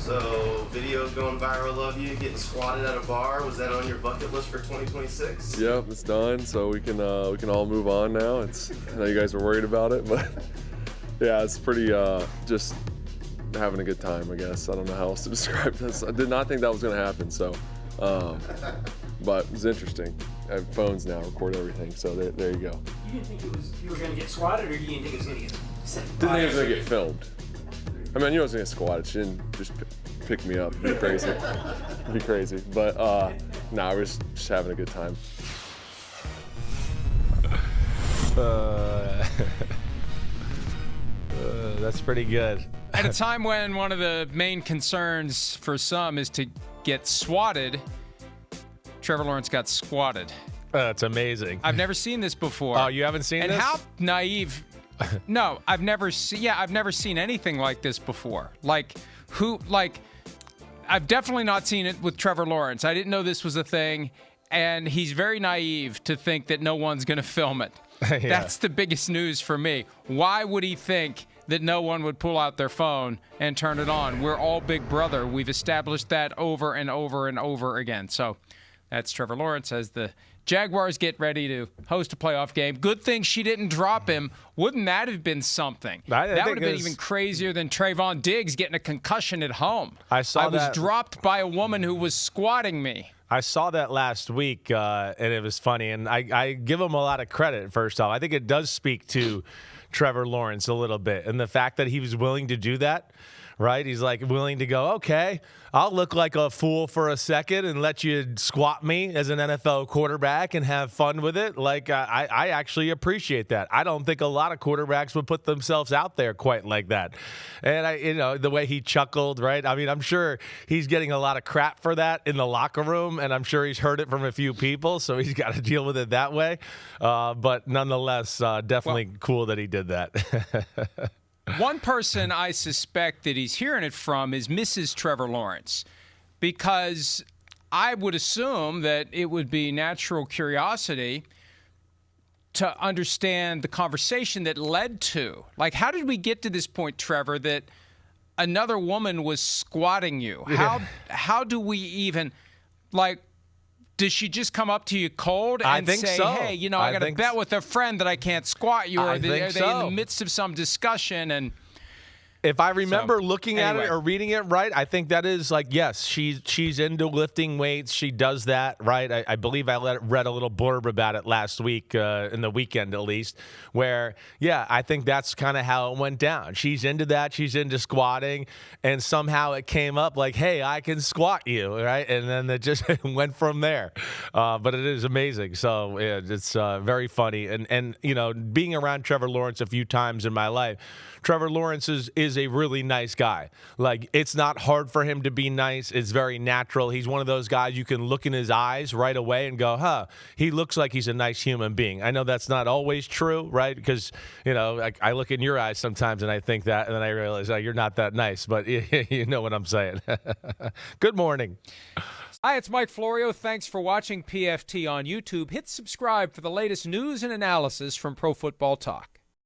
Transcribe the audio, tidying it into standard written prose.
So, video going viral of you getting swatted at a bar. Was that on your bucket list for 2026? Yep, it's done. So we can all move on now. I know you guys were worried about it, but yeah, it's pretty just having a good time, I guess. I don't know how else to describe this. I did not think that was going to happen. So, but it's interesting. I have phones now, record everything. So there you go. You didn't think you were going to get swatted, or you didn't think it was going to get sent? Didn't think it was going to get filmed. I mean, I knew I was going to get squatted. She didn't just pick me up. It'd be crazy. It'd be crazy. But no, I was just having a good time. That's pretty good. At a time when one of the main concerns for some is to get swatted, Trevor Lawrence got squatted. That's amazing. I've never seen this before. Oh, you haven't seen and this? And how naive. No, I've never seen anything like this before. I've definitely not seen it with Trevor Lawrence. I didn't know this was a thing, and he's very naive to think that no one's going to film it. Yeah. That's the biggest news for me. Why would he think that no one would pull out their phone and turn it on? We're all Big Brother. We've established that over and over and over again. So that's Trevor Lawrence as the Jaguars get ready to host a playoff game. Good thing she didn't drop him. Wouldn't that have been something? That would have been even crazier than Trayvon Diggs getting a concussion at home. I was dropped by a woman who was squatting me. I saw that last week, and it was funny. And I give him a lot of credit, first off. I think it does speak to Trevor Lawrence a little bit. And the fact that he was willing to do that, right? He's like willing to go, okay, I'll look like a fool for a second and let you squat me as an NFL quarterback and have fun with it. Like, I actually appreciate that. I don't think a lot of quarterbacks would put themselves out there quite like that. And the way he chuckled, right? I mean, I'm sure he's getting a lot of crap for that in the locker room, and I'm sure he's heard it from a few people, so he's got to deal with it that way. But nonetheless, definitely cool that he did that. One person I suspect that he's hearing it from is Mrs. Trevor Lawrence, because I would assume that it would be natural curiosity to understand the conversation that led to. Like, how did we get to this point, Trevor, that another woman was squatting you? How do we even, like, does she just come up to you cold and say, hey, I got to bet with a friend that I can't squat you? Or are they in the midst of some discussion? And if I remember looking at it or reading it right, I think that is like, yes, she's into lifting weights. She does that, right? I believe I read a little blurb about it last week, in the weekend at least, where, yeah, I think that's kind of how it went down. She's into that. She's into squatting. And somehow it came up like, hey, I can squat you, right? And then it just went from there. But it is amazing. So yeah, it's very funny. And being around Trevor Lawrence a few times in my life, Trevor Lawrence is a really nice guy. Like, it's not hard for him to be nice. It's very natural. He's one of those guys you can look in his eyes right away and go, he looks like he's a nice human being. I know that's not always true, right? Because, I look in your eyes sometimes and I think that, and then I realize, you're not that nice. But you know what I'm saying. Good morning. Hi, it's Mike Florio. Thanks for watching PFT on YouTube. Hit subscribe for the latest news and analysis from Pro Football Talk.